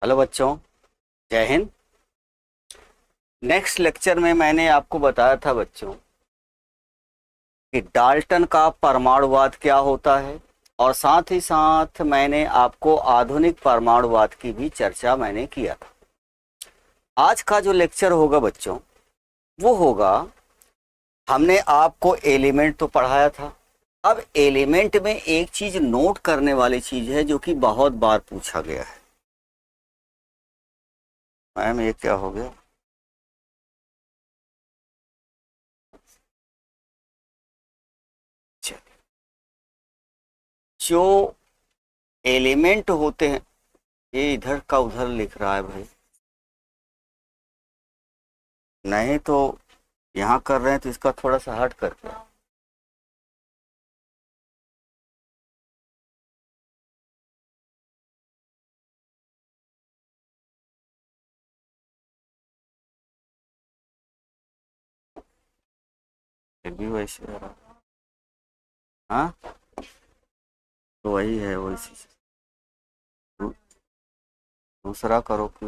Hello बच्चों, जय Hind. Next lecture में मैंने आपको बताया था बच्चों कि डाल्टन का परमाणुवाद क्या होता है, और साथ ही साथ मैंने आपको आधुनिक परमाणुवाद की भी चर्चा मैंने किया था। आज का जो लेक्चर होगा बच्चों वो होगा, हमने आपको एलिमेंट तो पढ़ाया था। अब एलिमेंट में एक चीज नोट करने वाली चीज है जो कि बहुत बार पूछा गया है। मैम ये क्या हो गया? जो एलिमेंट होते हैं, ये इधर का उधर लिख रहा है भाई। नहीं तो यहाँ कर रहे हैं तो इसका थोड़ा सा हट करके। फिर भी वैसे आ रहा। हाँ, तो वही है वैसी। दू- दूसरा करो कि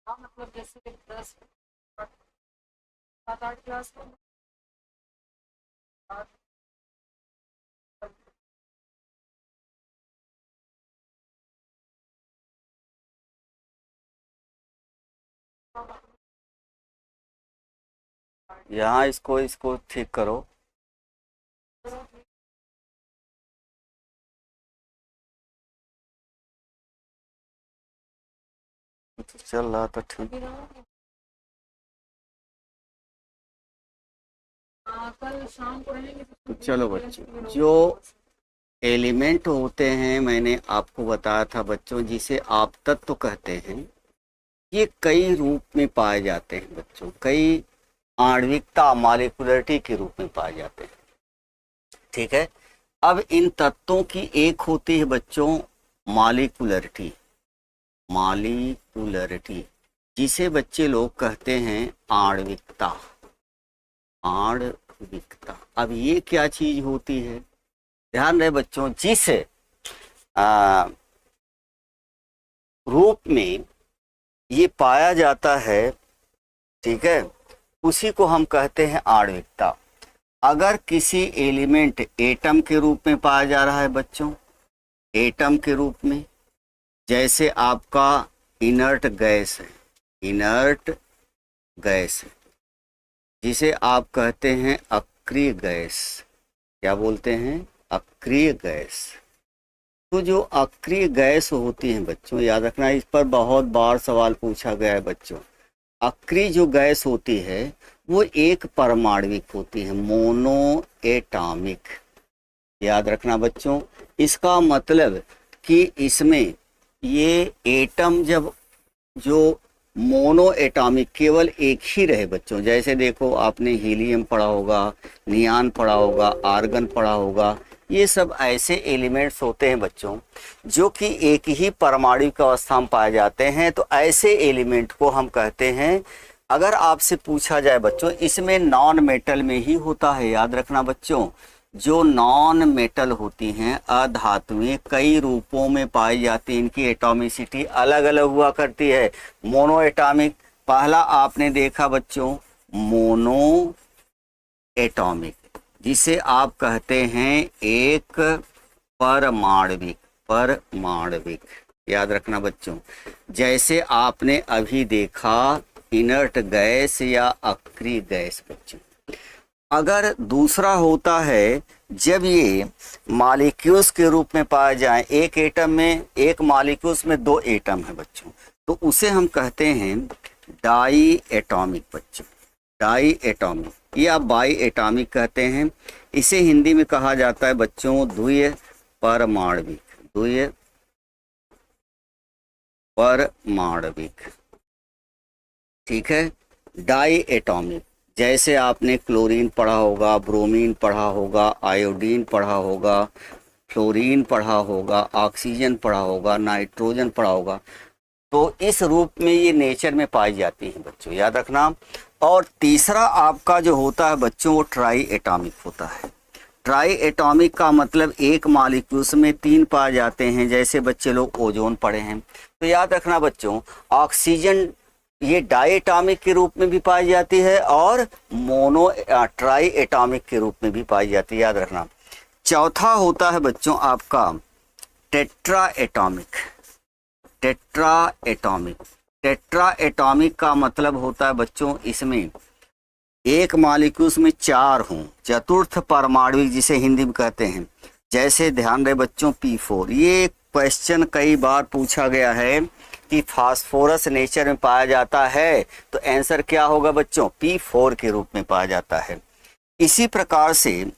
हाँ, मतलब जैसे 10 7-8 क्लास में। यहाँ इसको इसको ठीक करो। तो चल रहा तो ठीक। कल शाम को रहेंगे तो चलो बच्चों, जो एलिमेंट होते हैं मैंने आपको बताया था बच्चों, जिसे आप तत्व कहते हैं, ये कई रूप में पाए जाते हैं बच्चों। कई आणविकता मॉलिक्यूलरिटी के रूप में पाए जाते हैं। ठीक है। अब इन तत्वों की एक होती है बच्चों मॉलिक्यूलरिटी। मॉलिक्यूलरिटी जिसे बच्चे लोग कहते हैं आणविकता। आणविकता, अब ये क्या चीज होती है? ध्यान रहे बच्चों, जिस रूप में ये पाया जाता है, ठीक है, उसी को हम कहते हैं आणविकता। अगर किसी एलिमेंट एटम के रूप में पाया जा रहा है बच्चों, एटम के रूप में, जैसे आपका इनर्ट गैस है, इनर्ट गैस है, जिसे आप कहते हैं अक्रिय गैस। क्या बोलते हैं? अक्रिय गैस। तो जो अक्रिय गैस होती है बच्चों, याद रखना, इस पर बहुत बार सवाल पूछा गया है बच्चों। अक्रिय जो गैस होती है वो एक परमाणविक होती है, मोनो एटॉमिक। याद रखना बच्चों, इसका मतलब कि इसमें ये एटम जब जो मोनो एटॉमिक केवल एक ही रहे बच्चों, जैसे देखो आपने हीलियम पढ़ा होगा, नियान पढ़ा होगा, आर्गन पढ़ा होगा, ये सब ऐसे एलिमेंट्स होते हैं बच्चों जो कि एक ही परमाणु अवस्था में पाए जाते हैं। तो ऐसे एलिमेंट को हम कहते हैं, अगर आपसे पूछा जाए बच्चों, इसमें नॉन मेटल में ही होता है। याद रखना बच्चों, जो नॉन मेटल होती हैं, अधातुएं, कई रूपों में पाई जाती हैं, इनकी एटॉमिसिटी अलग अलग हुआ करती है। मोनो एटॉमिक पहला आपने देखा बच्चों, मोनो एटॉमिक, जिसे आप कहते हैं एक परमाणविक। परमाणविक, याद रखना बच्चों, जैसे आपने अभी देखा इनर्ट गैस या अक्रिय गैस बच्चों। अगर दूसरा होता है जब ये मॉलिक्यूल्स के रूप में पाए जाएं, एक एटम में, एक मॉलिक्यूल्स में दो एटम है बच्चों, तो उसे हम कहते हैं डाई एटॉमिक बच्चों। डाई एटॉमिक या बाई एटॉमिक कहते हैं। इसे हिंदी में कहा जाता है बच्चों द्वितीय परमाणविक। द्वितीय परमाणविक, ठीक है। डाई एटॉमिक, जैसे आपने क्लोरीन पढ़ा होगा, ब्रोमीन पढ़ा होगा, आयोडीन पढ़ा होगा, फ्लोरीन पढ़ा होगा, ऑक्सीजन पढ़ा होगा, नाइट्रोजन पढ़ा होगा। तो इस रूप में ये नेचर में पाई जाती हैं बच्चों, याद रखना। और तीसरा आपका जो होता है बच्चों वो ट्राई एटॉमिक होता है। ट्राई एटॉमिक का मतलब एक मॉलिक्यूल्स में 3 पाए जाते हैं, जैसे बच्चे लोग ओजोन पढ़े हैं। तो याद रखना बच्चों, ऑक्सीजन ये डाई एटॉमिक के रूप में भी पाई जाती है और ट्राई एटॉमिक के रूप में भी पाई जाती है, याद रखना। चौथा होता है बच्चों आपका tetra atomic. Tetra atomic, tetra atomic का मतलब होता है बच्चों इसमें एक मॉलिक्यूल्स में 4 हों, चतुर्थ परमाणुविक जिसे हिंदी में कहते हैं। जैसे ध्यान रहे बच्चों P4, ये क्वेश्चन कई बार पूछा गया है कि फास्फोरस नेचर में पाया जाता है, तो आंसर क्या होगा बच्चों, P4 के रूप में पाया जाता है। इसी प्रकार से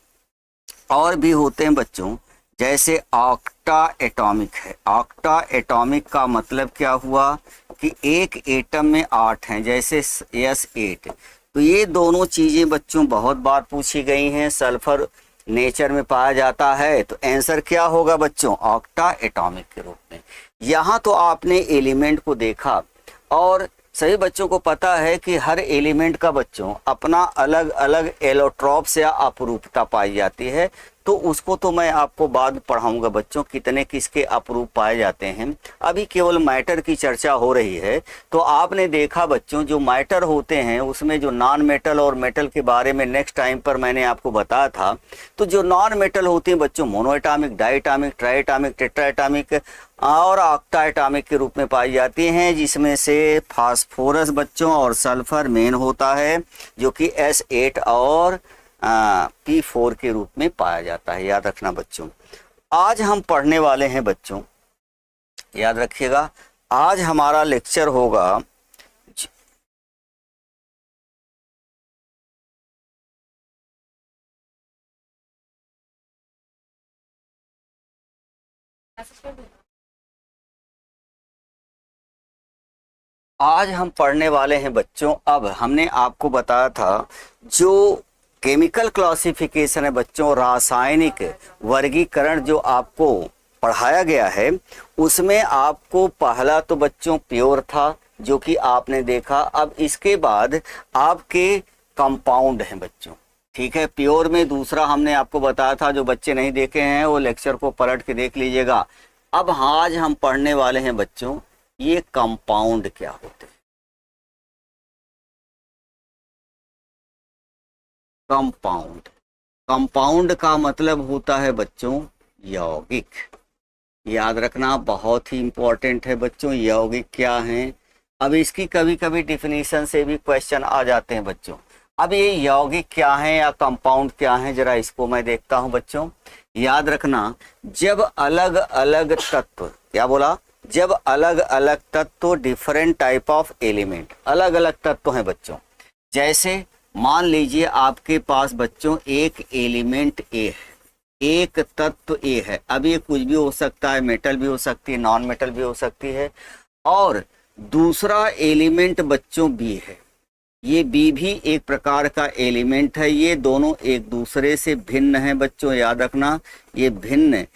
और भी होते हैं बच्चों, जैसे ऑक्टा एटॉमिक है। ऑक्टा एटॉमिक का मतलब क्या हुआ कि एक एटम में 8 हैं, जैसे S8। तो ये दोनों चीजें बच्चों बहुत बार पूछी गई हैं। सल्फर नेचर में पाया जाता है, तो आंसर क्या होगा बच्चों, ऑक्टा एटॉमिक के रूप में। यहाँ तो आपने एलिमेंट को देखा और सभी बच्चों को पता है कि हर एलिमेंट का बच्चों अपना अलग अलग एलोट्रॉप्स या अपरूपता पाई जाती है। तो उसको तो मैं आपको बाद में पढ़ाऊंगा बच्चों, कितने किसके अपरूप पाए जाते हैं। अभी केवल मैटर की चर्चा हो रही है। तो आपने देखा बच्चों, जो मैटर होते हैं उसमें जो नॉन मेटल और मेटल के बारे में नेक्स्ट टाइम पर मैंने आपको बताया था। तो जो नॉन मेटल होते हैं बच्चों, मोनोएटॉमिक, डाइएटॉमिक, ट्राइएटॉमिक, टेट्राएटॉमिक और ऑक्टा एटॉमिक के रूप में पाई जाती हैं, जिसमें से फास्फोरस बच्चों और सल्फर मेन होता है, जो कि S8 और P4 के रूप में पाया जाता है, याद रखना बच्चों। आज हम पढ़ने वाले हैं बच्चों, याद रखिएगा, आज हमारा लेक्चर होगा आज हम पढ़ने वाले हैं बच्चों। अब हमने आपको बताया था जो केमिकल क्लासिफिकेशन है बच्चों, रासायनिक वर्गीकरण जो आपको पढ़ाया गया है, उसमें आपको पहला तो बच्चों प्योर था, जो कि आपने देखा। अब इसके बाद आपके कंपाउंड हैं बच्चों, ठीक है। प्योर में दूसरा हमने आपको बताया था, जो बच्चे नहीं देखे हैं वो लेक्चर को पलट के देख लीजिएगा। अब आज हम पढ़ने वाले हैं बच्चों, ये कंपाउंड क्या होते हैं। कंपाउंड, कंपाउंड का मतलब होता है बच्चों यौगिक। याद रखना, बहुत ही इंपॉर्टेंट है बच्चों, यौगिक क्या हैं। अब इसकी कभी कभी डिफिनीशन से भी क्वेश्चन आ जाते हैं बच्चों। अब ये यौगिक क्या है या कंपाउंड क्या है, जरा इसको मैं देखता हूं बच्चों। याद रखना, जब अलग अलग तत्व, क्या बोला, जब अलग अलग तत्व, डिफरेंट टाइप ऑफ एलिमेंट, अलग अलग तत्व हैं बच्चों। जैसे मान लीजिए आपके पास बच्चों एक एलिमेंट ए है, एक तत्व ए है। अब ये कुछ भी हो सकता है, मेटल भी हो सकती है, नॉन मेटल भी हो सकती है। और दूसरा एलिमेंट बच्चों बी है, ये बी भी एक प्रकार का एलिमेंट है। ये दोनों एक दूसरे से भिन्न हैं बच्चों, याद रखना। ये भिन्न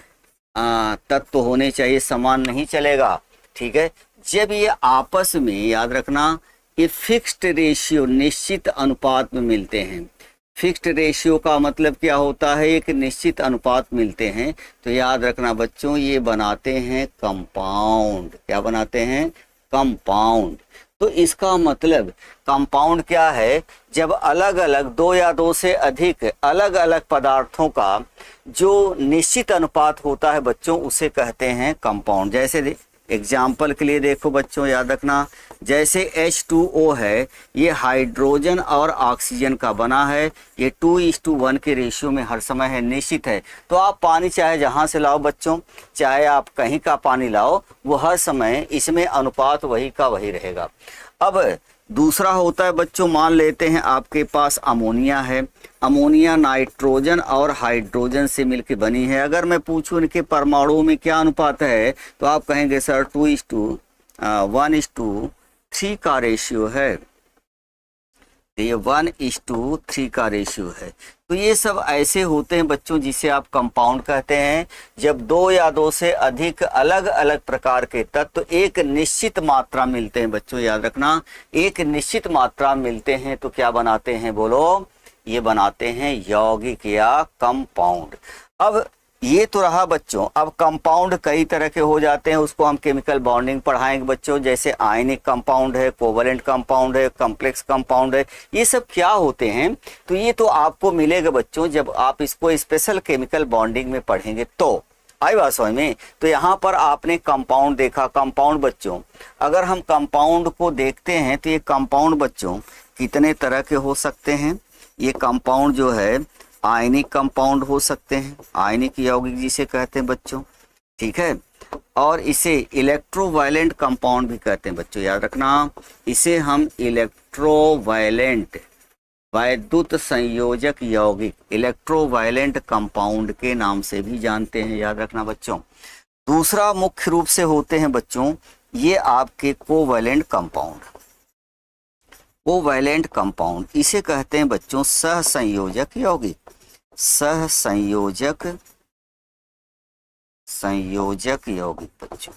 तत्व होने चाहिए, समान नहीं चलेगा, ठीक है। जब ये आपस में, याद रखना, ये फिक्स्ड रेशियो, निश्चित अनुपात में मिलते हैं। फिक्स्ड रेशियो का मतलब क्या होता है, एक निश्चित अनुपात मिलते हैं, तो याद रखना बच्चों ये बनाते हैं कंपाउंड। क्या बनाते हैं, कंपाउंड। तो इसका मतलब कंपाउंड क्या है, जब अलग अलग दो या दो से अधिक अलग अलग पदार्थों का जो निश्चित अनुपात होता है बच्चों, उसे कहते हैं कंपाउंड। जैसे एग्जाम्पल के लिए देखो बच्चों, याद रखना, जैसे H2O है, ये हाइड्रोजन और ऑक्सीजन का बना है। ये 2:1 के रेशियो में हर समय है, निश्चित है। तो आप पानी चाहे जहाँ से लाओ बच्चों, चाहे आप कहीं का पानी लाओ, वो हर समय इसमें अनुपात वही का वही रहेगा। अब दूसरा होता है बच्चों, मान लेते हैं आपके पास अमोनिया है। अमोनिया नाइट्रोजन और हाइड्रोजन से मिलकर बनी है। अगर मैं पूछूं इनके परमाणुओं में क्या अनुपात है, तो आप कहेंगे सर 2:1:3 का रेशियो है। ये 1:3 का रेशियो है। तो ये सब ऐसे होते हैं बच्चों जिसे आप कंपाउंड कहते हैं। जब 2 या 2 से अधिक अलग अलग प्रकार के तत्व एक निश्चित मात्रा मिलते हैं बच्चों, याद रखना, एक निश्चित मात्रा मिलते हैं तो क्या बनाते हैं बोलो, ये बनाते हैं यौगिक या कंपाउंड। अब ये तो रहा बच्चों। अब कंपाउंड कई तरह के हो जाते हैं, उसको हम केमिकल बॉन्डिंग पढ़ाएंगे बच्चों, जैसे आयनिक कंपाउंड है, कोवलेंट कंपाउंड है, कॉम्प्लेक्स कंपाउंड है। ये सब क्या होते हैं तो ये तो आपको मिलेगा बच्चों जब आप इसको स्पेशल केमिकल बॉन्डिंग में पढ़ेंगे। तो आई बात समझ में। तो यहाँ पर आपने कंपाउंड देखा। कंपाउंड बच्चों, अगर हम कंपाउंड को देखते हैं तो ये कंपाउंड बच्चों कितने तरह के हो सकते हैं। ये कंपाउंड जो है आयनिक कंपाउंड हो सकते हैं, आयनिक यौगिक जिसे कहते हैं बच्चों, ठीक है। और इसे इलेक्ट्रोवायलेंट कंपाउंड भी कहते हैं बच्चों, याद रखना। इसे हम इलेक्ट्रोवायलेंट, वैद्युत संयोजक यौगिक, इलेक्ट्रोवायलेंट कंपाउंड के नाम से भी जानते हैं, याद रखना बच्चों। दूसरा मुख्य रूप से होते हैं बच्चों ये आपके कोवैलेंट कंपाउंड। कोवैलेंट कंपाउंड इसे कहते हैं बच्चों सहसंयोजक यौगिक, सहसंयोजक यौगिक बच्चों।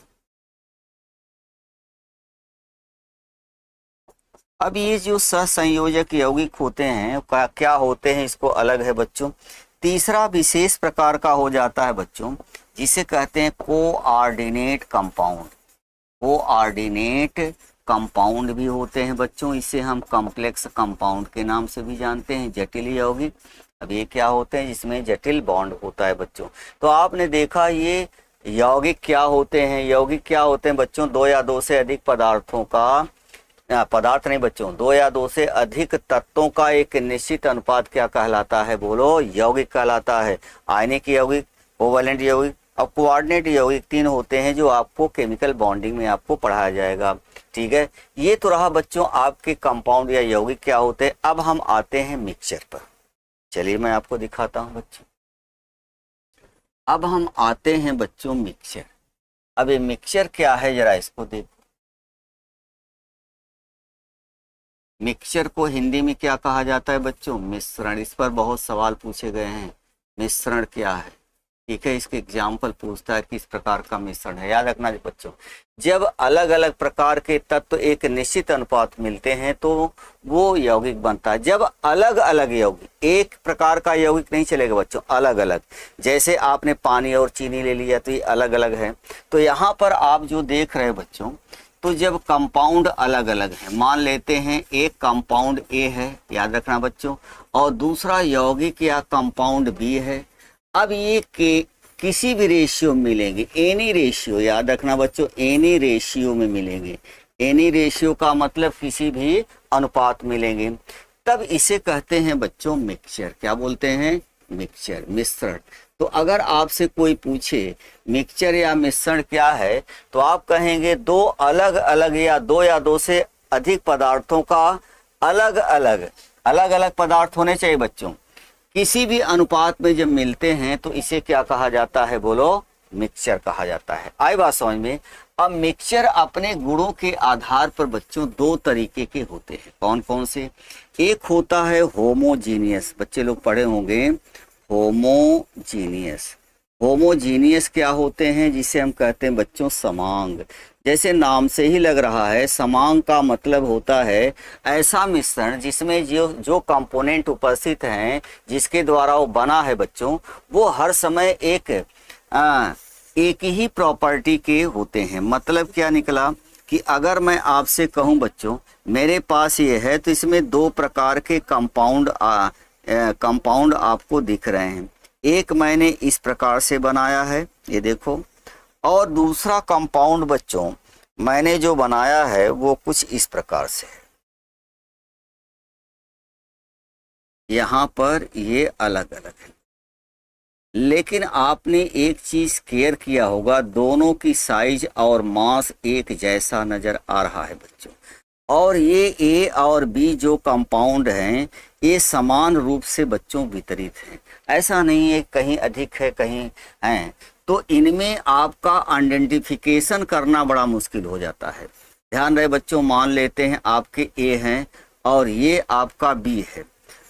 अब ये जो सहसंयोजक यौगिक होते हैं क्या होते हैं, इसको अलग है बच्चों। तीसरा विशेष प्रकार का हो जाता है बच्चों जिसे कहते हैं कोऑर्डिनेट कंपाउंड। कोऑर्डिनेट कंपाउंड भी होते हैं बच्चों, इसे हम कॉम्प्लेक्स कंपाउंड के नाम से भी जानते हैं, जटिल यौगिक। अब ये क्या होते हैं जिसमें जटिल बॉन्ड होता है बच्चों। तो आपने देखा ये यौगिक क्या होते हैं। यौगिक क्या होते हैं बच्चों, 2 या 2 से अधिक पदार्थों का, पदार्थ नहीं बच्चों, 2 या 2 से अधिक तत्वों का एक निश्चित अनुपात क्या कहलाता है बोलो, यौगिक कहलाता है। आयनिक यौगिक, कोवैलेंट यौगिक और कोऑर्डिनेट यौगिक 3 होते हैं जो आपको केमिकल बॉन्डिंग में आपको पढ़ाया जाएगा, ठीक है। ये तो रहा बच्चों आपके कंपाउंड या यौगिक क्या होते हैं। अब हम आते हैं मिक्सचर पर। चलिए मैं आपको दिखाता हूं बच्चों। अब हम आते हैं बच्चों मिक्सचर। अब ये मिक्सचर क्या है जरा इसको देखो। मिक्सचर को हिंदी में क्या कहा जाता है बच्चों, मिश्रण। इस पर बहुत सवाल पूछे गए हैं, मिश्रण क्या है, ठीक है। इसके एग्जाम्पल पूछता है किस प्रकार का मिश्रण है। याद रखना बच्चों, जब अलग अलग प्रकार के तत्व एक निश्चित अनुपात मिलते हैं तो वो यौगिक बनता है। जब अलग अलग यौगिक, एक प्रकार का यौगिक नहीं चलेगा बच्चों, अलग अलग, जैसे आपने पानी और चीनी ले लिया तो ये अलग अलग है। तो यहाँ पर आप जो देख रहे हैं बच्चों, तो जब कंपाउंड अलग अलग है, मान लेते हैं एक कंपाउंड ए है, याद रखना बच्चों, और दूसरा यौगिक या कंपाउंड बी है। अब ये के किसी भी रेशियो में मिलेंगे, एनी रेशियो, याद रखना बच्चों, एनी रेशियो में मिलेंगे। एनी रेशियो का मतलब किसी भी अनुपात मिलेंगे, तब इसे कहते हैं बच्चों मिक्सचर। क्या बोलते हैं, मिक्सचर, मिश्रण। तो अगर आपसे कोई पूछे मिक्सचर या मिश्रण क्या है तो आप कहेंगे 2 अलग अलग या 2 या 2 से अधिक पदार्थों का अलग अलग पदार्थ होने चाहिए बच्चों, किसी भी अनुपात में जब मिलते हैं तो इसे क्या कहा जाता है बोलो, मिक्सचर कहा जाता है। आई बात समझ में। अब मिक्सचर अपने गुणों के आधार पर बच्चों 2 तरीके के होते हैं। कौन कौन से, एक होता है होमोजीनियस, बच्चे लोग पढ़े होंगे होमोजीनियस। होमोजीनियस क्या होते हैं, जिसे हम कहते हैं बच्चों समांग। जैसे नाम से ही लग रहा है, समांग का मतलब होता है ऐसा मिश्रण जिसमें जो कंपोनेंट उपस्थित हैं, जिसके द्वारा वो बना है बच्चों, वो हर समय एक ही प्रॉपर्टी के होते हैं। मतलब क्या निकला कि अगर मैं आपसे कहूं बच्चों मेरे पास ये है, तो इसमें 2 प्रकार के कंपाउंड आपको दिख रहे हैं। एक मैंने इस प्रकार से बनाया है, ये देखो, और दूसरा कंपाउंड बच्चों मैंने जो बनाया है वो कुछ इस प्रकार से है। यहाँ पर ये अलग अलग है, लेकिन आपने एक चीज केयर किया होगा, दोनों की साइज और मास एक जैसा नजर आ रहा है बच्चों। और ये ए और बी जो कंपाउंड हैं ये समान रूप से बच्चों वितरित हैं, ऐसा नहीं है कहीं अधिक है कहीं है। तो इनमें आपका आइडेंटिफिकेशन करना बड़ा मुश्किल हो जाता है। ध्यान रहे बच्चों, मान लेते हैं आपके ए हैं और ये आपका बी है।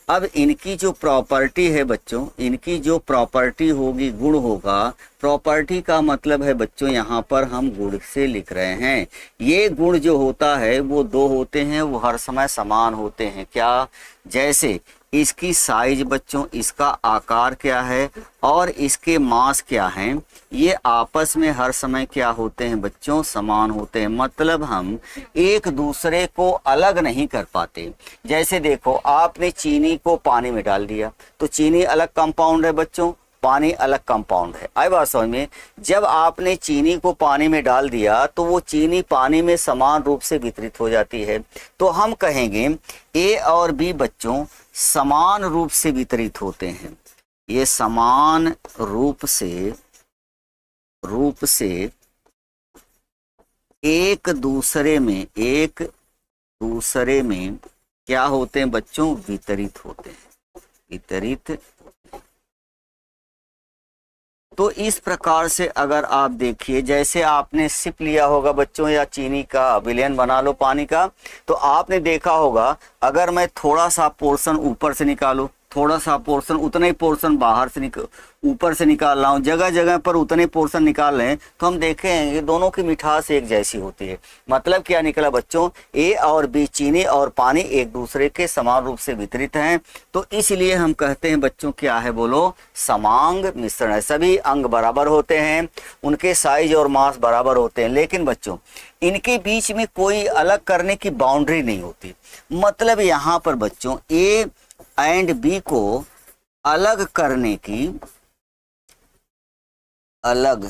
अब इनकी जो प्रॉपर्टी है बच्चों, इनकी जो प्रॉपर्टी होगी, गुण होगा, प्रॉपर्टी का मतलब है बच्चों यहाँ पर हम गुण से लिख रहे हैं। ये गुण जो होता है वो दो होते हैं, वो हर समय समान होते हैं। क्या? जैसे इसकी साइज बच्चों, इसका आकार क्या है और इसके मास क्या है, ये आपस में हर समय क्या होते हैं बच्चों? समान होते हैं। मतलब हम एक दूसरे को अलग नहीं कर पाते। जैसे देखो, आपने चीनी को पानी में डाल दिया तो चीनी अलग कंपाउंड है बच्चों, पानी अलग कंपाउंड है। आई बात समझ में? जब आपने चीनी को पानी में डाल दिया तो वो चीनी पानी में समान रूप से वितरित हो जाती है। तो हम कहेंगे ए और बी बच्चों समान रूप से वितरित होते हैं। ये समान रूप से एक दूसरे में क्या होते हैं बच्चों? वितरित होते हैं, वितरित। तो इस प्रकार से अगर आप देखिए, जैसे आपने सिप लिया होगा बच्चों या चीनी का विलयन बना लो पानी का, तो आपने देखा होगा अगर मैं थोड़ा सा पोर्शन ऊपर से निकालूं, थोड़ा सा पोर्शन, उतना ही पोर्शन बाहर से ऊपर से निकाल रहा हूँ, जगह जगह पर उतने पोर्शन निकाल रहे हैं, तो हम देखेंगे दोनों की मिठास एक जैसी होती है। मतलब क्या निकला बच्चों? ए और बी, चीनी और पानी एक दूसरे के समान रूप से वितरित हैं। तो इसलिए हम कहते हैं बच्चों क्या है? बोलो, समांग मिश्रण है। सभी अंग बराबर होते हैं, उनके साइज और मास बराबर होते हैं, लेकिन बच्चों इनके बीच में कोई अलग करने की बाउंड्री नहीं होती। मतलब यहाँ पर बच्चों ए एंड बी को अलग करने की, अलग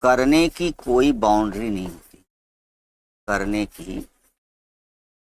करने की कोई बाउंड्री नहीं होती, करने की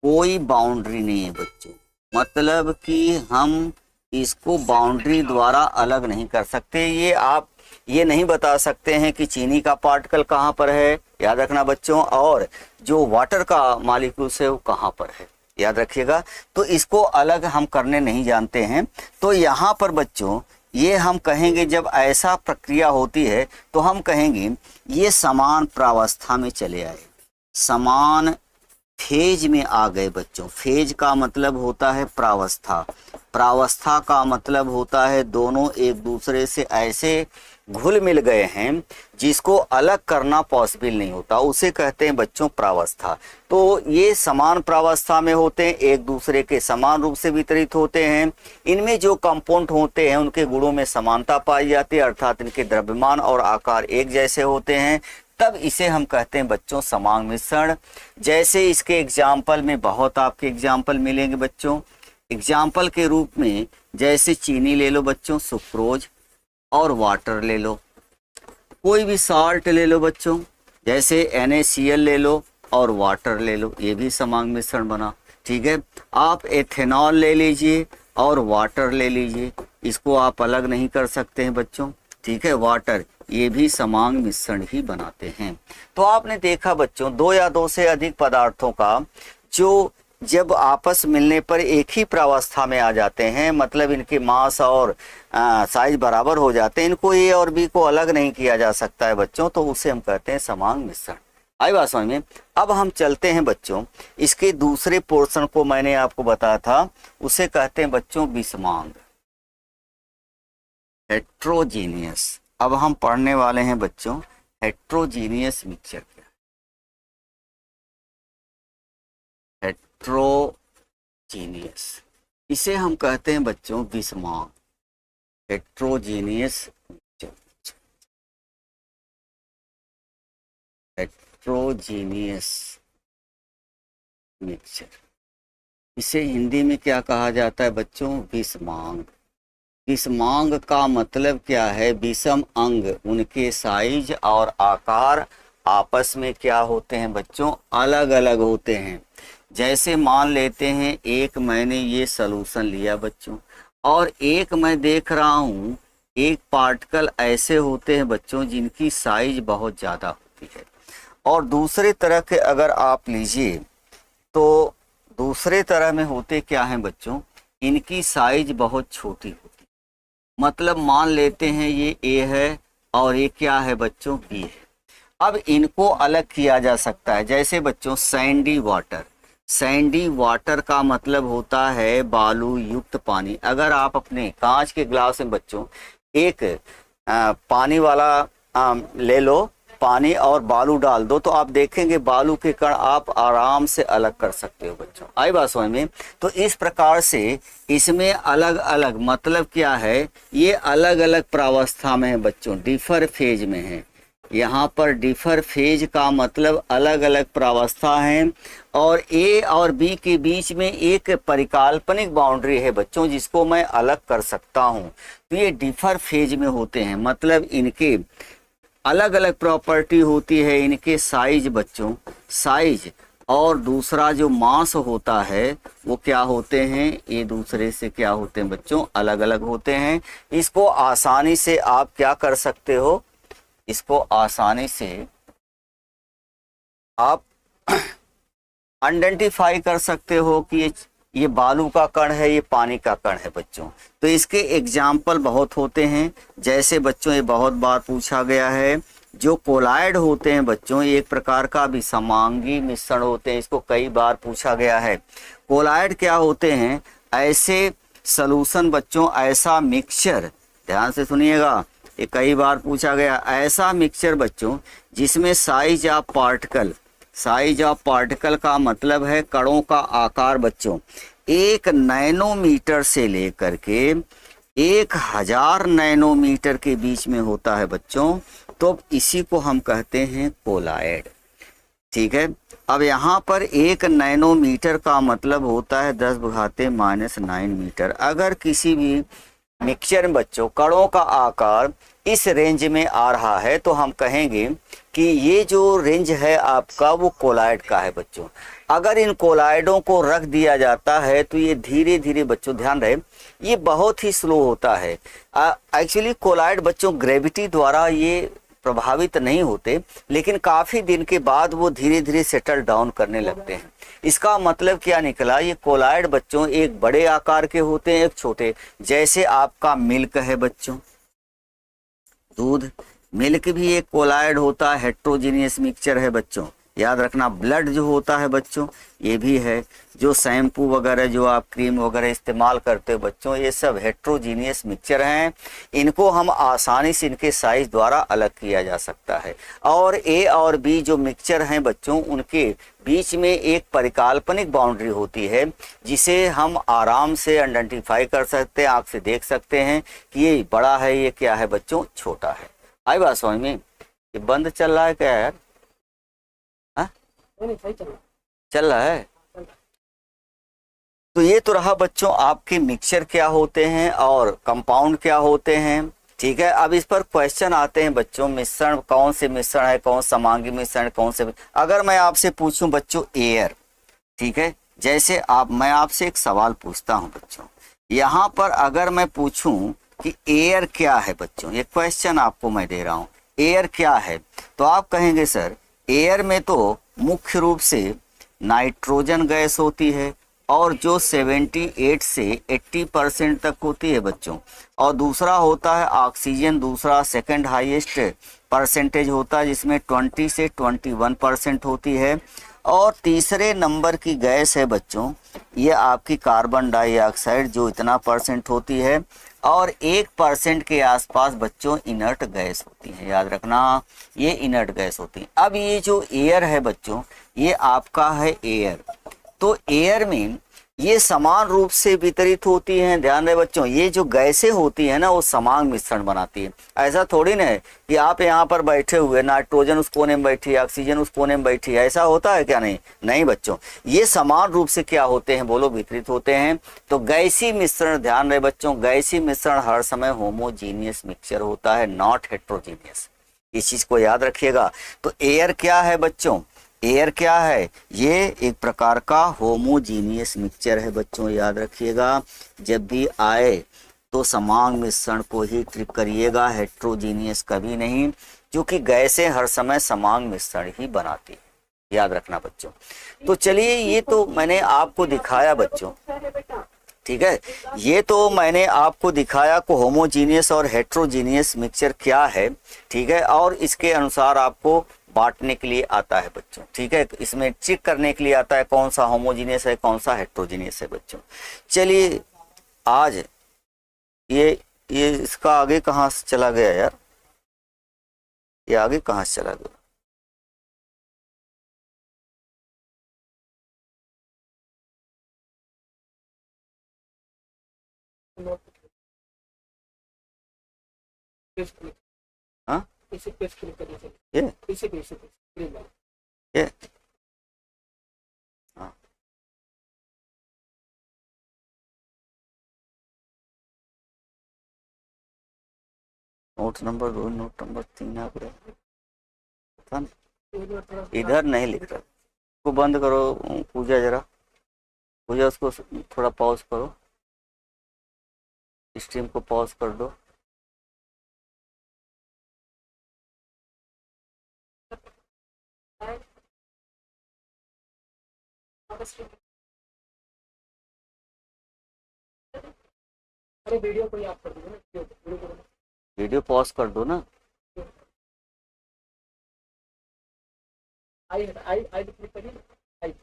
कोई बाउंड्री नहीं है बच्चों। मतलब कि हम इसको बाउंड्री द्वारा अलग नहीं कर सकते। ये आप ये नहीं बता सकते हैं कि चीनी का पार्टिकल कहाँ पर है, याद रखना बच्चों, और जो वाटर का मॉलिक्यूल्स है वो कहाँ पर है, याद रखिएगा। तो इसको अलग हम करने नहीं जानते हैं। तो यहाँ पर बच्चों ये हम कहेंगे, जब ऐसा प्रक्रिया होती है तो हम कहेंगे ये समान प्रावस्था में चले आए, समान फेज में आ गए बच्चों। फेज का मतलब होता है प्रावस्था, प्रावस्था का मतलब होता है दोनों एक दूसरे से ऐसे घुल मिल गए हैं जिसको अलग करना पॉसिबल नहीं होता, उसे कहते हैं बच्चों प्रावस्था। तो ये समान प्रावस्था में होते हैं, एक दूसरे के समान रूप से वितरित होते हैं। इनमें जो कंपाउंड होते हैं उनके गुणों में समानता पाई जाती है, अर्थात इनके द्रव्यमान और आकार एक जैसे होते हैं, तब इसे हम कहते हैं बच्चों समांग मिश्रण। जैसे इसके एग्जाम्पल में बहुत आपके एग्जाम्पल मिलेंगे बच्चों। एग्जाम्पल के रूप में जैसे चीनी ले लो बच्चों, सुक्रोज, और वाटर ले लो, कोई भी साल्ट ले लो बच्चों, जैसे NaCl ले लो और वाटर ले लो, ये भी समांग मिश्रण बना। ठीक है, आप एथेनॉल ले लीजिए और वाटर ले लीजिए, इसको आप अलग नहीं कर सकते हैं बच्चों। ठीक है, वाटर, ये भी समांग मिश्रण ही बनाते हैं। तो आपने देखा बच्चों, दो या दो से अधिक पदार्थों का जो जब आपस मिलने पर एक ही प्रावस्था में आ जाते हैं, मतलब इनके मास और साइज बराबर हो जाते हैं, इनको ए और बी को अलग नहीं किया जा सकता है बच्चों, तो उसे हम कहते हैं समांग मिश्रण। आई बात समझ में? अब हम चलते हैं बच्चों, इसके दूसरे पोर्शन को मैंने आपको बताया था, उसे कहते हैं बच्चों विषमांग, हेट्रोजीनियस। अब हम पढ़ने वाले हैं बच्चों हेट्रोजीनियस मिक्सचर क्या है। हेट्रोजीनियस, इसे हम कहते हैं बच्चों विषमांग, हेट्रोजीनियस मिक्सचर, हेट्रोजीनियस मिक्सचर। इसे हिंदी में क्या कहा जाता है बच्चों? विषमांग। विषमांग का मतलब क्या है? विषम अंग, उनके साइज और आकार आपस में क्या होते हैं बच्चों? अलग अलग होते हैं। जैसे मान लेते हैं एक मैंने ये सॉल्यूशन लिया बच्चों, और एक मैं देख रहा हूँ एक पार्टिकल ऐसे होते हैं बच्चों जिनकी साइज बहुत ज़्यादा होती है, और दूसरे तरह के अगर आप लीजिए तो दूसरे तरह में होते क्या हैं बच्चों? इनकी साइज बहुत छोटी होती है। मतलब मान लेते हैं ये ए है और ये क्या है बच्चों? बी है। अब इनको अलग किया जा सकता है, जैसे बच्चों सैंडी वाटर। सैंडी वाटर का मतलब होता है बालू युक्त पानी। अगर आप अपने कांच के गिलास में बच्चों एक पानी वाला ले लो, पानी और बालू डाल दो, तो आप देखेंगे बालू के कण आप आराम से अलग कर सकते हो बच्चों। आई बात समझ में? तो इस प्रकार से इसमें अलग अलग मतलब क्या है, ये अलग अलग प्रावस्था में है बच्चों, डिफर फेज में है। यहाँ पर डिफर फेज का मतलब अलग अलग प्रावस्था है, और ए और बी के बीच में एक परिकल्पनिक बाउंड्री है बच्चों, जिसको मैं अलग कर सकता हूँ। तो ये डिफर फेज में होते हैं, मतलब इनके अलग अलग प्रॉपर्टी होती है। इनके साइज बच्चों, साइज और दूसरा जो मास होता है वो क्या होते हैं, ये दूसरे से क्या होते हैं बच्चों, अलग अलग होते हैं। इसको आसानी से आप क्या कर सकते हो, इसको आसानी से आप आइडेंटिफाई कर सकते हो कि ये बालू का कण है, ये पानी का कण है बच्चों। तो इसके एग्जाम्पल बहुत होते हैं, जैसे बच्चों ये बहुत बार पूछा गया है, जो कोलाइड होते हैं बच्चों, ये एक प्रकार का भी समांगी मिश्रण होते हैं, इसको कई बार पूछा गया है। कोलाइड क्या होते हैं, ऐसे सलूशन बच्चों, ऐसा मिक्सचर, ध्यान से सुनिएगा, ये कई बार पूछा गया, ऐसा मिक्सचर बच्चों जिसमें size of particle, size of particle का मतलब है कणों का आकार बच्चों, 1 नैनोमीटर से लेकर के 1000 नैनोमीटर के बीच में होता है बच्चों। तो इसी को हम कहते हैं कोलाइड। ठीक है, अब यहाँ पर 1 नैनोमीटर का मतलब होता है 10⁻⁹ मीटर। अगर किसी भी मिक्सचर में बच्चों कणों का आकार इस रेंज में आ रहा है, तो हम कहेंगे कि ये जो रेंज है आपका वो कोलाइड का है बच्चों। अगर इन कोलाइडों को रख दिया जाता है तो ये धीरे धीरे बच्चों, ध्यान रहे, ये बहुत ही स्लो होता है। एक्चुअली कोलाइड बच्चों ग्रेविटी द्वारा ये प्रभावित नहीं होते, लेकिन काफ़ी दिन के बाद वो धीरे धीरे सेटल डाउन करने लगते हैं। इसका मतलब क्या निकला, ये कोलाइड बच्चों एक बड़े आकार के होते हैं, एक छोटे। जैसे आपका मिल्क है बच्चों, दूध, मिल्क भी एक कोलाइड होता है, हेट्रोजीनियस मिक्सचर है बच्चों, याद रखना। ब्लड जो होता है बच्चों, ये भी है। जो शैम्पू वगैरह, जो आप क्रीम वगैरह इस्तेमाल करते हो बच्चों, ये सब हेट्रोजीनियस मिक्सचर हैं। इनको हम आसानी से इनके साइज द्वारा अलग किया जा सकता है। और ए और बी जो मिक्सचर हैं बच्चों, उनके बीच में एक परिकल्पनिक बाउंड्री होती है, जिसे हम आराम से आइडेंटिफाई कर सकते हैं, आँख से देख सकते हैं कि ये बड़ा है, ये क्या है बच्चों, छोटा है। आई बात समझ में? ये बंद चल रहा है क्या यार? चल रहा है। तो ये तो रहा बच्चों आपके मिक्सचर क्या होते हैं और कंपाउंड क्या होते हैं। ठीक है, अब इस पर क्वेश्चन आते हैं बच्चों, मिश्रण कौन से मिश्रण है, कौन समांगी मिश्रण, कौन से। अगर मैं आपसे पूछूं बच्चों एयर, ठीक है, जैसे मैं आपसे एक सवाल पूछता हूं बच्चों, यहाँ पर अगर मैं पूछूं कि एयर क्या है बच्चों, ये क्वेश्चन आपको मैं दे रहा हूँ, एयर क्या है, तो आप कहेंगे सर एयर में तो मुख्य रूप से नाइट्रोजन गैस होती है, और जो 78 से 80% तक होती है बच्चों, और दूसरा होता है ऑक्सीजन, दूसरा सेकंड हाईएस्ट परसेंटेज होता है, जिसमें 20 से 21% होती है, और तीसरे नंबर की गैस है बच्चों ये आपकी कार्बन डाइऑक्साइड, जो इतना % होती है, और 1% के आसपास बच्चों इनर्ट गैस होती है। याद रखना, ये इनर्ट गैस होती है। अब ये जो एयर है बच्चों, ये आपका है एयर। तो एयर में ये समान रूप से वितरित होती हैं। ध्यान रहे बच्चों, ये जो गैसें होती हैं ना, वो समान मिश्रण बनाती है। ऐसा थोड़ी ना है कि आप यहाँ पर बैठे हुए, नाइट्रोजन उस कोने में बैठी है, ऑक्सीजन उस कोने में बैठी है, ऐसा होता है क्या? नहीं, नहीं बच्चों, ये समान रूप से क्या होते हैं बोलो, वितरित होते हैं। तो गैसी मिश्रण, ध्यान रहे बच्चों, गैसी मिश्रण हर समय होमोजीनियस मिक्सचर होता है, नॉट हेट्रोजीनियस। इस चीज को याद रखिएगा। तो एयर क्या है बच्चों, एयर क्या है, ये एक प्रकार का होमोजीनियस मिक्सचर है बच्चों, याद रखिएगा। जब भी आए तो समान मिश्रण को ही ट्रिक करिएगा, हेट्रोजीनियस कभी नहीं, क्योंकि गैसें हर समय समान मिश्रण ही बनाती है, याद रखना बच्चों। तो चलिए, ये तो मैंने आपको दिखाया बच्चों, ठीक है, ये तो मैंने आपको दिखाया को होमोजीनियस और हेट्रोजीनियस मिक्सचर क्या है, ठीक है, और इसके अनुसार आपको बांटने के लिए आता है बच्चों, ठीक है। इसमें चेक करने के लिए आता है कौन सा होमोजीनियस है, कौन सा हेट्रोजीनियस है बच्चों। चलिए आज ये ये इसका आगे कहाँ से चला गया यार, ये आगे कहाँ से चला गया। हाँ इसी पेज क्लिक करिए, ये इसी पेज से ग्रीन वाला। ये हाँ नोट नंबर 2 नोट नंबर 3 आ गया, पता नहीं, इधर नहीं लिख रहा। को बंद करो पूजा, जरा पूजा उसको थोड़ा पॉज करो, स्ट्रीम को पॉज कर दो। अरे वीडियो को ही आप कर दीजिए ना, वीडियो को वीडियो पॉज कर दो ना। आई आई आई क्लिक करिए, आई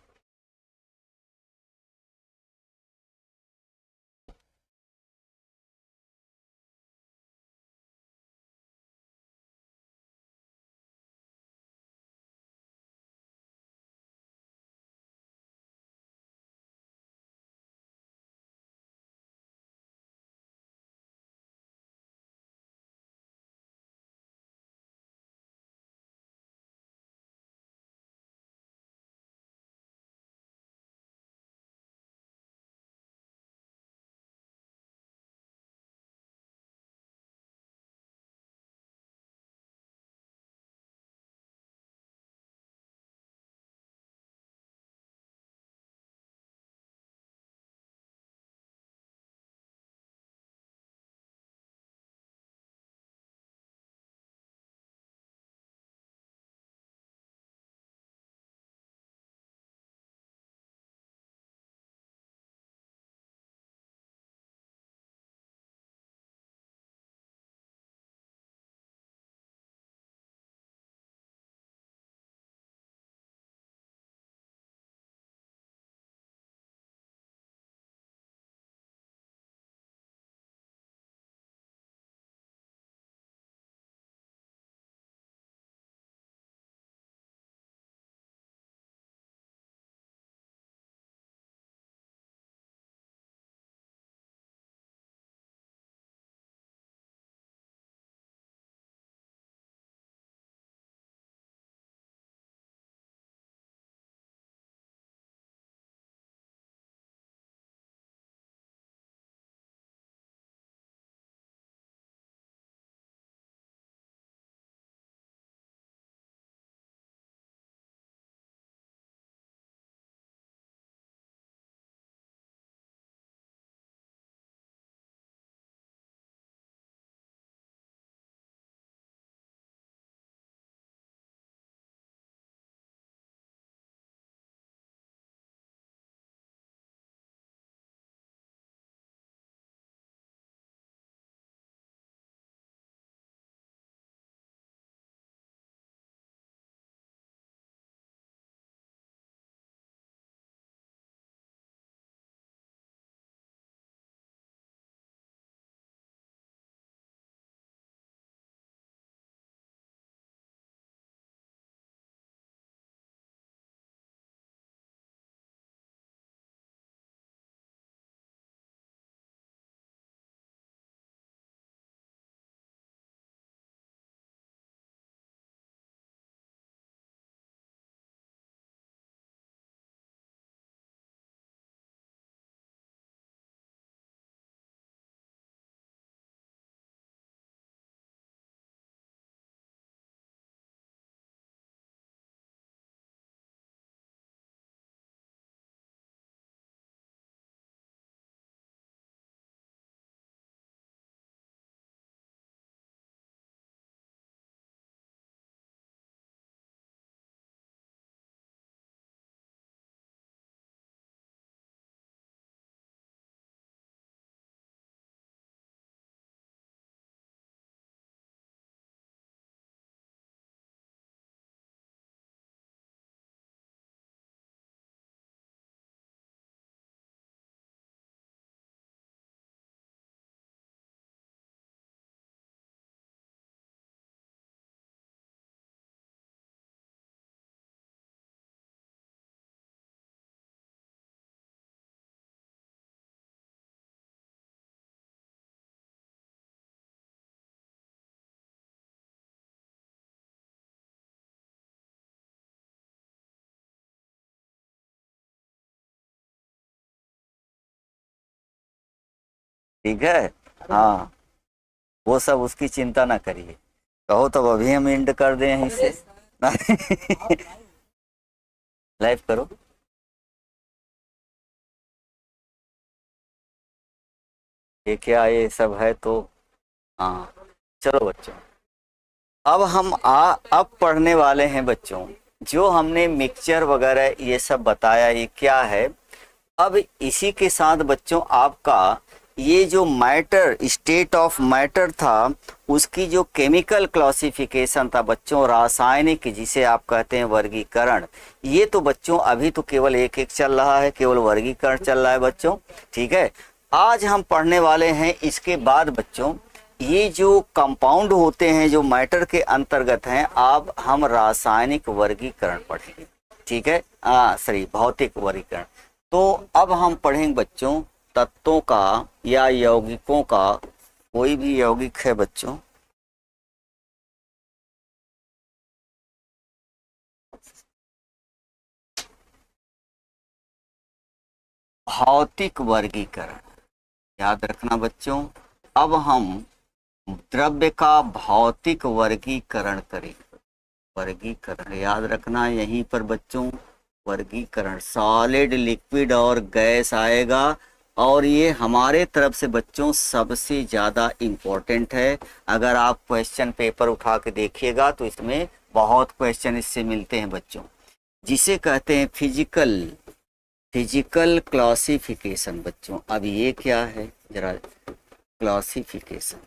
ठीक है। हाँ, वो सब उसकी चिंता ना करिए। कहो तो अभी हम एंड कर दें यहीं से। लाइव करो। ये क्या ये सब है तो। हाँ चलो बच्चों, अब पढ़ने वाले हैं बच्चों, जो हमने मिक्सचर वगैरह ये सब बताया ये क्या है। अब इसी के साथ बच्चों आपका ये जो मैटर, स्टेट ऑफ मैटर था, उसकी जो केमिकल क्लासिफिकेशन था बच्चों, रासायनिक जिसे आप कहते हैं वर्गीकरण, ये तो बच्चों अभी तो केवल एक एक चल रहा है, केवल वर्गीकरण चल रहा है बच्चों। ठीक है, आज हम पढ़ने वाले हैं इसके बाद बच्चों ये जो कंपाउंड होते हैं जो मैटर के अंतर्गत हैं, अब हम रासायनिक वर्गीकरण पढ़ेंगे। ठीक है, सॉरी भौतिक वर्गीकरण। तो अब हम पढ़ेंगे बच्चों तत्वों का या यौगिकों का, कोई भी यौगिक है बच्चों, भौतिक वर्गीकरण। याद रखना बच्चों, अब हम द्रव्य का भौतिक वर्गीकरण करेंगे। वर्गीकरण याद रखना यहीं पर बच्चों, वर्गीकरण सॉलिड, लिक्विड और गैस आएगा। और ये हमारे तरफ से बच्चों सबसे ज़्यादा इम्पोर्टेंट है। अगर आप क्वेश्चन पेपर उठा के देखिएगा तो इसमें बहुत क्वेश्चन इससे मिलते हैं बच्चों, जिसे कहते हैं फिजिकल क्लासिफिकेशन बच्चों। अब ये क्या है जरा, क्लासिफिकेशन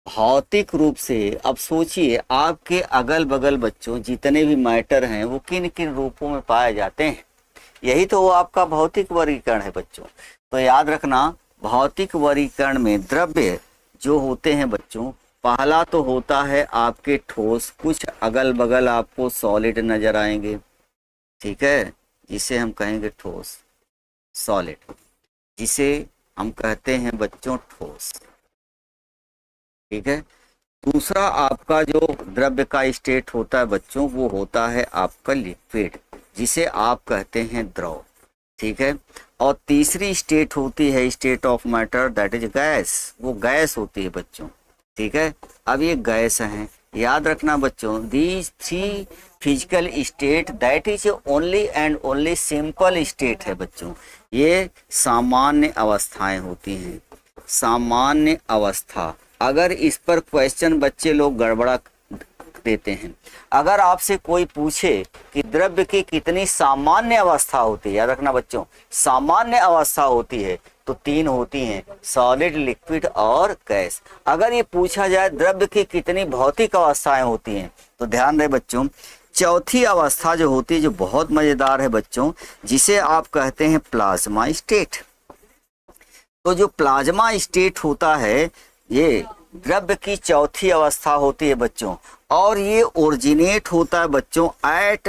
भौतिक रूप से। अब सोचिए आपके अगल बगल बच्चों जितने भी मैटर हैं वो किन किन रूपों में पाए जाते हैं, यही तो वो आपका भौतिक वर्गीकरण है बच्चों। तो याद रखना भौतिक वर्गीकरण में द्रव्य जो होते हैं बच्चों, पहला तो होता है आपके ठोस, कुछ अगल बगल आपको सॉलिड नजर आएंगे। ठीक है, जिसे हम कहेंगे ठोस, सॉलिड, जिसे हम कहते हैं बच्चों ठोस। ठीक है, दूसरा आपका जो द्रव्य का स्टेट होता है बच्चों, वो होता है आपका लिक्विड, जिसे आप कहते हैं द्रव। ठीक है, और तीसरी स्टेट होती है state of matter, that is gas, वो गैस होती है बच्चों। ठीक है, अब ये गैस हैं। याद रखना बच्चों, these three physical state that is only and only simple state है बच्चों। ये सामान्य अवस्थाएं होती हैं, सामान्य अवस्था। अगर इस पर क्वेश्चन बच्चे लोग गड़बड़ा देते हैं, अगर आपसे कोई पूछे कि द्रव्य की कितनी सामान्य अवस्था होती है, याद रखना बच्चों सामान्य अवस्था होती है तो तीन होती हैं, सॉलिड, लिक्विड और गैस। अगर ये पूछा जाए द्रव्य की कितनी भौतिक अवस्थाएं होती हैं, तो ध्यान रहे बच्चों चौथी अवस्था जो होती है, जो बहुत मजेदार है बच्चों, जिसे आप कहते हैं प्लाज्मा स्टेट। तो जो प्लाज्मा स्टेट होता है ये द्रव्य की चौथी अवस्था होती है बच्चों, और ये ओरिजिनेट होता है बच्चों एट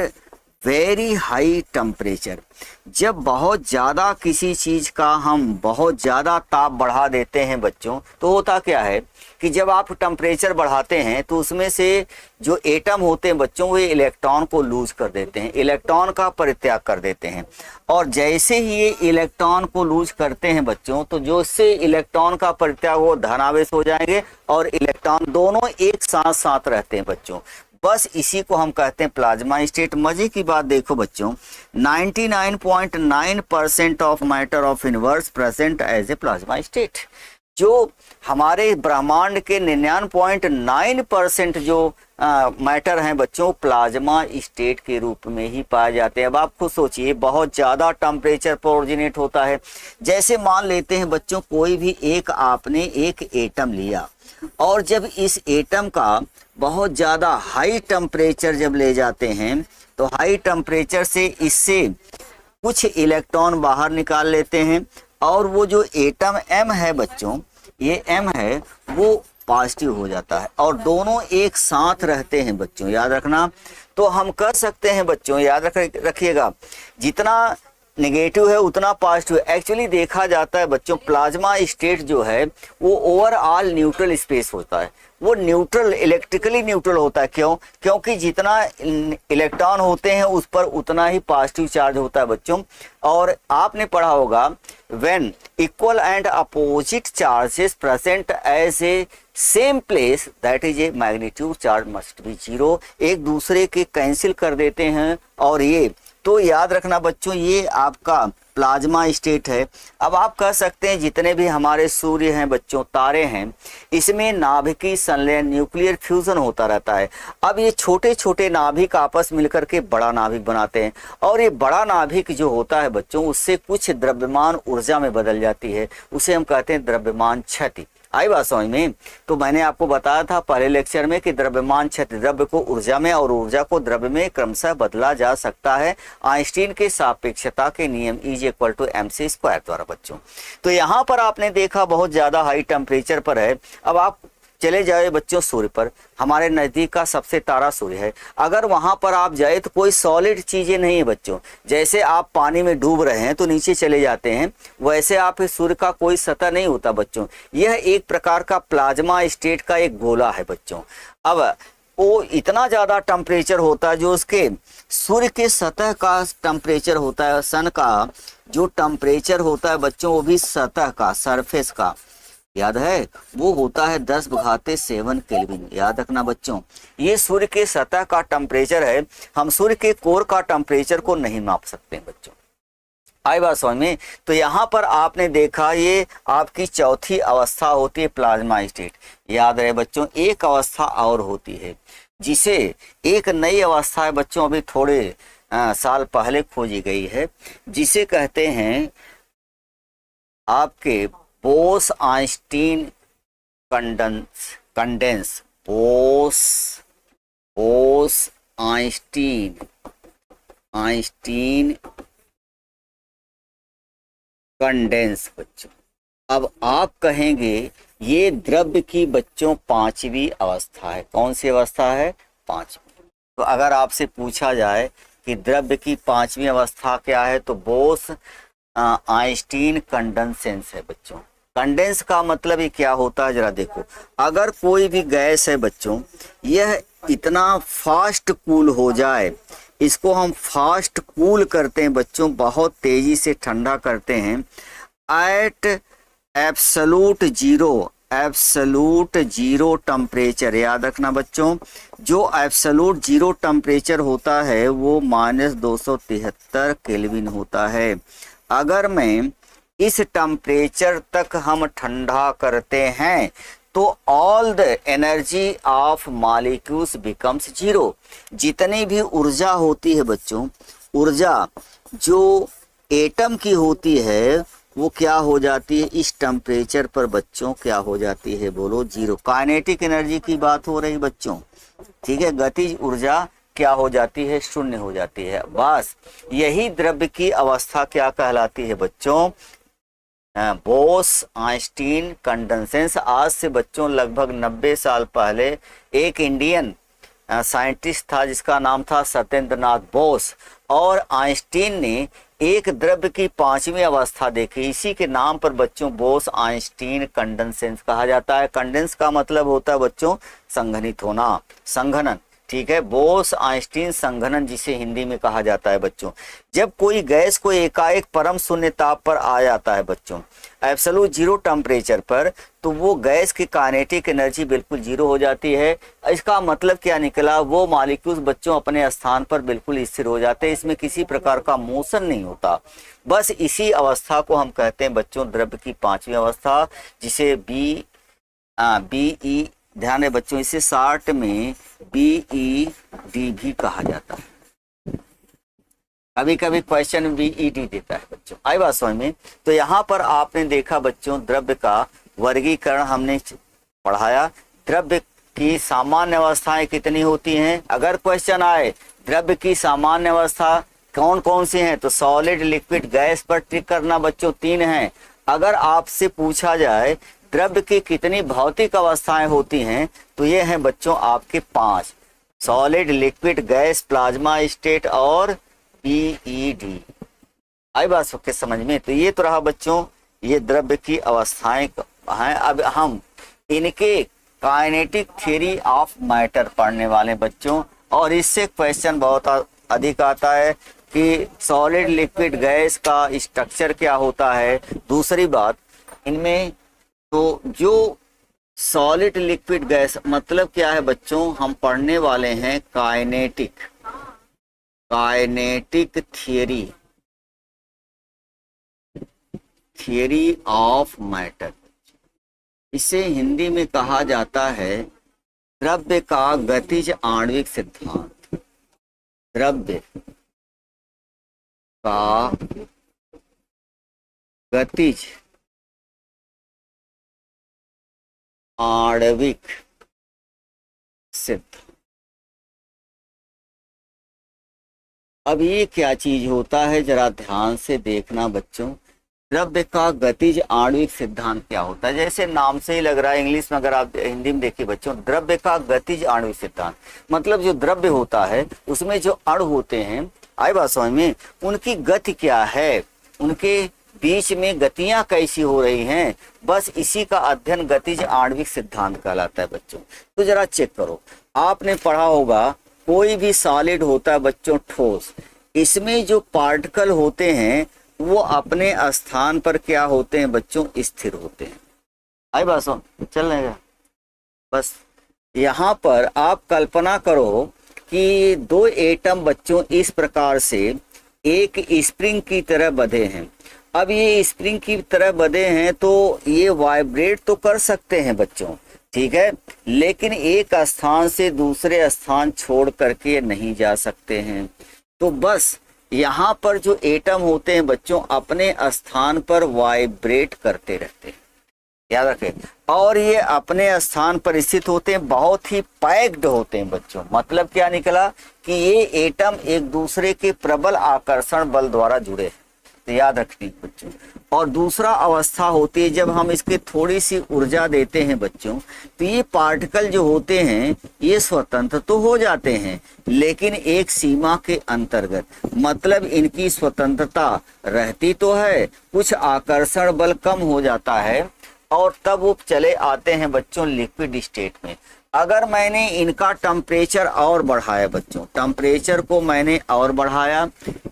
वेरी हाई टेम्परेचर। जब बहुत ज़्यादा किसी चीज़ का हम बहुत ज़्यादा ताप बढ़ा देते हैं बच्चों, तो होता क्या है कि जब आप टेम्परेचर बढ़ाते हैं तो उसमें से जो एटम होते हैं बच्चों, वो इलेक्ट्रॉन को लूज कर देते हैं, इलेक्ट्रॉन का परित्याग कर देते हैं। और जैसे ही ये इलेक्ट्रॉन को लूज करते हैं बच्चों, तो जो से इलेक्ट्रॉन का परित्याग हो धनावेश हो जाएंगे और इलेक्ट्रॉन दोनों एक साथ साथ रहते हैं बच्चों। बस इसी को हम कहते हैं प्लाज्मा स्टेट। मजे की बात देखो बच्चों, 99.9% of matter of universe present as a plasma state. जो हमारे ब्रह्मांड के 99.9% जो मैटर हैं बच्चों, प्लाज्मा स्टेट के रूप में ही पाए जाते हैं। अब आप खुद सोचिए, बहुत ज़्यादा टेम्परेचर पर ओरिजिनेट होता है। जैसे मान लेते हैं बच्चों कोई भी आपने एक एटम लिया, और जब इस एटम का बहुत ज़्यादा हाई टेम्परेचर जब ले जाते हैं, तो हाई टेम्परेचर से इससे कुछ इलेक्ट्रॉन बाहर निकाल लेते हैं, और वो जो एटम एम है बच्चों, ये एम है वो पॉजिटिव हो जाता है, और दोनों एक साथ रहते हैं बच्चों। याद रखना, तो हम कह सकते हैं बच्चों, याद रखिएगा, जितना नेगेटिव है उतना पॉजिटिव है। एक्चुअली देखा जाता है बच्चों, प्लाज्मा स्टेट जो है वो ओवरऑल न्यूट्रल स्पेस होता है, वो न्यूट्रल, इलेक्ट्रिकली न्यूट्रल होता है। क्यों? क्योंकि जितना इलेक्ट्रॉन होते हैं उस पर उतना ही पॉजिटिव चार्ज होता है बच्चों। और आपने पढ़ा होगा, when equal and opposite charges present as a same place that is a magnitude charge must be zero. एक दूसरे के कैंसिल कर देते हैं, और ये तो याद रखना बच्चों, ये आपका प्लाज्मा स्टेट है। अब आप कह सकते हैं जितने भी हमारे सूर्य हैं बच्चों, तारे हैं, इसमें नाभिकीय संलयन, न्यूक्लियर फ्यूजन होता रहता है। अब ये छोटे छोटे नाभिक आपस मिलकर के बड़ा नाभिक बनाते हैं, और ये बड़ा नाभिक जो होता है बच्चों, उससे कुछ द्रव्यमान ऊर्जा में बदल जाती है, उसे हम कहते हैं द्रव्यमान क्षति। आई बात समझ में? तो मैंने आपको बताया था पहले लेक्चर में कि द्रव्यमान क्षति, द्रव्य को ऊर्जा में और ऊर्जा को द्रव्य में क्रमशः बदला जा सकता है आइंस्टीन के सापेक्षता के नियम E=mc² द्वारा बच्चों। तो यहाँ पर आपने देखा बहुत ज्यादा हाई टेम्परेचर पर है। अब आप चले जाए बच्चों सूर्य पर, हमारे नजदीक का सबसे तारा सूर्य है। अगर वहां पर आप जाए तो कोई सॉलिड चीजें नहीं है बच्चों, जैसे आप पानी में डूब रहे हैं तो नीचे चले जाते हैं, वैसे आप सूर्य का कोई सतह नहीं होता बच्चों। यह एक प्रकार का प्लाज्मा स्टेट का एक गोला है बच्चों। अब वो इतना ज्यादा टेम्परेचर होता है, जो उसके सूर्य के सतह का टेम्परेचर होता है, सन का जो टेम्परेचर होता है बच्चों, वो भी सतह का, सरफेस का, याद है, वो होता है 10⁻7 केल्विन। याद रखना बच्चों, ये सूर्य के सतह का टेम्परेचर है। हम सूर्य के कोर का टेम्परेचर को नहीं माप सकते बच्चों। आई बात समझ में? तो यहाँ पर आपने देखा, ये आपकी चौथी अवस्था होती है प्लाज्मा स्टेट। याद रहे बच्चों, एक अवस्था और होती है, जिसे एक नई अवस्था है बच्चों, अभी थोड़े साल पहले खोजी गई है, जिसे कहते हैं आपके Bose Einstein condense, Bose Einstein condense बच्चों। अब आप कहेंगे ये द्रव्य की बच्चों पांचवी अवस्था है। कौन सी अवस्था है? पांचवी। तो अगर आपसे पूछा जाए कि द्रव्य की पांचवी अवस्था क्या है, तो बोस आइंस्टीन कंडेंसेंस है बच्चों। कंडेंस का मतलब ये क्या होता है, जरा देखो। अगर कोई भी गैस है बच्चों, यह इतना फास्ट कूल हो जाए, इसको हम फास्ट कूल करते हैं बच्चों, बहुत तेजी से ठंडा करते हैं, एट एब्सोलूट जीरो टेम्परेचर। याद रखना बच्चों, जो एब्सोलूट जीरो टेम्परेचर होता है वो -273 केल्विन होता है। अगर मैं इस टेम्परेचर तक हम ठंडा करते हैं तो all the energy of molecules becomes zero. जितनी भी ऊर्जा होती है बच्चों, ऊर्जा जो एटम की होती है वो क्या हो जाती है इस टेम्परेचर पर बच्चों, क्या हो जाती है बोलो? जीरो। काइनेटिक एनर्जी की बात हो रही बच्चों, ठीक है। गतिज ऊर्जा क्या हो जाती है? शून्य हो जाती है। बस यही द्रव्य की अवस्था क्या कहलाती है बच्चों? बोस आइंस्टीन कंडेंसेंस। आज से बच्चों लगभग 90 साल पहले एक इंडियन साइंटिस्ट था जिसका नाम था सत्येंद्र नाथ बोस, और आइंस्टीन ने एक द्रव्य की पांचवी अवस्था देखी। इसी के नाम पर बच्चों बोस आइंस्टीन कंडेंसेंस कहा जाता है। कंडेंस का मतलब होता है बच्चों संघनित होना, संघनन, ठीक है। बोस आइंस्टीन संघनन जिसे हिंदी में कहा जाता है बच्चों। जब कोई गैस को एकाएक परम शून्य ताप पर आ जाता है बच्चों, एब्सोल्यूट जीरो टेम्परेचर पर, तो वो गैस की काइनेटिक एनर्जी बिल्कुल जीरो हो जाती है। इसका मतलब क्या निकला? वो मॉलिक्यूल्स बच्चों अपने स्थान पर बिल्कुल स्थिर हो जाते हैं, इसमें किसी प्रकार का मोशन नहीं होता। बस इसी अवस्था को हम कहते हैं बच्चों द्रव्य की पांचवी अवस्था, जिसे BE ध्यान है बच्चों, इसे शॉर्ट में BED भी कहा जाता है। कभी कभी क्वेश्चन BED देता है बच्चों। आई बात समझ में? तो यहाँ पर आपने देखा बच्चों द्रव्य का वर्गीकरण हमने पढ़ाया। द्रव्य की सामान्य अवस्थाएं कितनी होती हैं? अगर क्वेश्चन आए द्रव्य की सामान्य अवस्था कौन कौन सी हैं, तो सॉलिड, लिक्विड, गैस पर टिक करना बच्चों 3 हैं। अगर आपसे पूछा जाए द्रव्य की कितनी भौतिक अवस्थाएं होती हैं, तो ये हैं बच्चों आपके 5: solid, liquid, gas, plasma state और BED। आई बात सबके समझ में? तो ये तो रहा बच्चों ये द्रव्य की अवस्थाएं हैं। अब हम इनके काइनेटिक थ्योरी ऑफ मैटर पढ़ने वाले बच्चों, और इससे क्वेश्चन बहुत अधिक आता है कि सॉलिड लिक्विड गैस का स्ट्रक्चर क्या होता है। दूसरी बात इनमें तो जो सॉलिड लिक्विड गैस मतलब क्या है बच्चों, हम पढ़ने वाले हैं काइनेटिक थियरी ऑफ मैटर। इसे हिंदी में कहा जाता है द्रव्य का गतिज आणविक सिद्धांत। द्रव्य का गतिज आणविक सिद्धांत। अब ये क्या चीज होता है जरा ध्यान से देखना बच्चों। द्रव्य का गतिज आणविक सिद्धांत क्या होता है? जैसे नाम से ही लग रहा है, इंग्लिश में अगर आप हिंदी में देखिए बच्चों, द्रव्य का गतिज आणविक सिद्धांत मतलब जो द्रव्य होता है उसमें जो अणु होते हैं, आई बात समझ में, उनकी गति क्या है, उनके बीच में गतियां कैसी हो रही हैं, बस इसी का अध्ययन गतिज आणविक सिद्धांत कहलाता है बच्चों। तो जरा चेक करो, आपने पढ़ा होगा कोई भी सॉलिड होता है बच्चों ठोस, इसमें जो पार्टिकल होते हैं वो अपने स्थान पर क्या होते हैं बच्चों, स्थिर होते हैं। आई बात सुन चल रहे हैं। बस यहाँ पर आप कल्पना करो कि दो एटम बच्चों इस प्रकार से एक स्प्रिंग की तरह बंधे हैं। अब ये स्प्रिंग की तरह बंधे हैं तो ये वाइब्रेट तो कर सकते हैं बच्चों, ठीक है, लेकिन एक स्थान से दूसरे स्थान छोड़ करके नहीं जा सकते हैं। तो बस यहाँ पर जो एटम होते हैं बच्चों अपने स्थान पर वाइब्रेट करते रहते हैं, याद रखें, और ये अपने स्थान पर स्थित होते हैं, बहुत ही पैक्ड होते हैं बच्चों। मतलब क्या निकला कि ये एटम एक दूसरे के प्रबल आकर्षण बल द्वारा जुड़े हैं, तो याद रखनी बच्चों। और दूसरा अवस्था होती है जब हम इसके थोड़ी सी ऊर्जा देते हैं बच्चों, तो ये पार्टिकल जो होते हैं ये स्वतंत्र तो हो जाते हैं लेकिन एक सीमा के अंतर्गत, मतलब इनकी स्वतंत्रता रहती तो है, कुछ आकर्षण बल कम हो जाता है और तब वो चले आते हैं बच्चों लिक्विड स्टेट में। अगर मैंने इनका टेम्परेचर और बढ़ाया बच्चों, टेम्परेचर को मैंने और बढ़ाया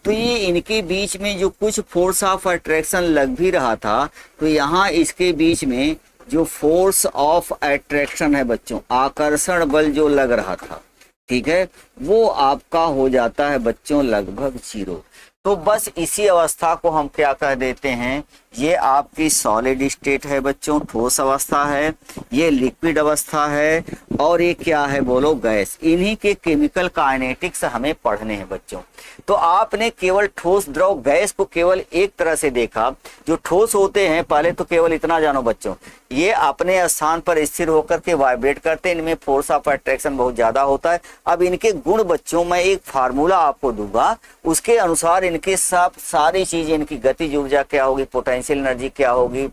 तो ये इनके बीच में जो कुछ फोर्स ऑफ अट्रैक्शन लग भी रहा था, तो यहाँ इसके बीच में जो फोर्स ऑफ अट्रैक्शन है बच्चों, आकर्षण बल जो लग रहा था, ठीक है, वो आपका हो जाता है बच्चों लगभग 0। तो बस इसी अवस्था को हम क्या कह देते हैं, ये आपकी सॉलिड स्टेट है बच्चों, ठोस अवस्था है, ये लिक्विड अवस्था है, और ये क्या है बोलो, गैस। इन्हीं के केमिकल काइनेटिक्स हमें पढ़ने हैं बच्चों। तो आपने केवल ठोस द्रव गैस को केवल एक तरह से देखा, जो ठोस होते हैं पहले तो केवल इतना जानो बच्चों, ये अपने स्थान पर स्थिर होकर के वाइब्रेट करते हैं, इनमें फोर्स ऑफ अट्रैक्शन बहुत ज्यादा होता है। अब इनके गुण बच्चों मैं एक फार्मूला आपको दूंगा, उसके अनुसार इनके सब सारी चीजें, इनकी गतिज ऊर्जा क्या होगी, पोटेंशियल एनर्जी क्या होगी,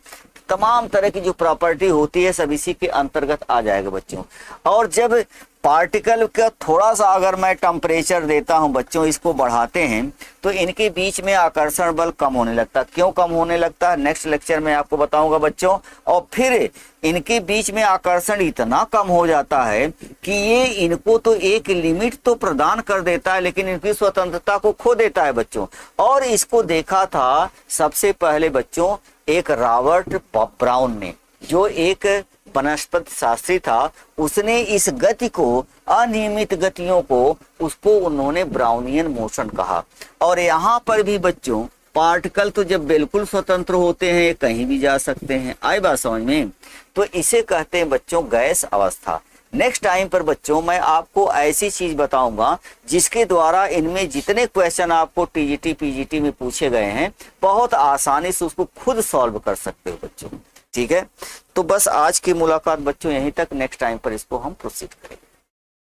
तमाम तरह की जो प्रॉपर्टी होती है सब इसी के अंतर्गत आ जाएगा बच्चों। और जब पार्टिकल का थोड़ा सा अगर मैं टेम्परेचर देता हूं बच्चों, इसको बढ़ाते हैं तो इनके बीच में आकर्षण बल कम होने लगता है। क्यों कम होने लगता है नेक्स्ट लेक्चर में आपको बताऊंगा बच्चों। और फिर इनके बीच में आकर्षण इतना कम हो जाता है कि ये इनको तो एक लिमिट तो प्रदान कर देता है लेकिन इनकी स्वतंत्रता को खो देता है बच्चों। और इसको देखा था सबसे पहले बच्चों एक रॉबर्ट ब्राउन ने, जो एक वनस्पति शास्त्री था, उसने इस गति को, अनियमित गतियों को, उसको उन्होंने ब्राउनियन मोशन कहा। और यहाँ पर भी बच्चों पार्टिकल तो जब बिल्कुल स्वतंत्र होते हैं कहीं भी जा सकते हैं, आई बात समझ में, तो इसे कहते हैं बच्चों गैस अवस्था। नेक्स्ट टाइम पर बच्चों मैं आपको ऐसी चीज बताऊंगा जिसके द्वारा इनमें जितने क्वेश्चन आपको टीजीटी पीजीटी में पूछे गए हैं बहुत आसानी से उसको खुद सॉल्व कर सकते हो बच्चों, ठीक है। तो बस आज की मुलाकात बच्चों यहीं तक, नेक्स्ट टाइम पर इसको हम प्रोसीड करेंगे।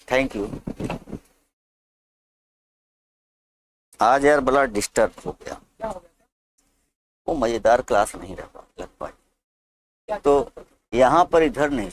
Thank you. आज यार बड़ा डिस्टर्ब हो गया, क्या हो गया? वो मजेदार क्लास नहीं लग पाई, तो यहाँ पर इधर नहीं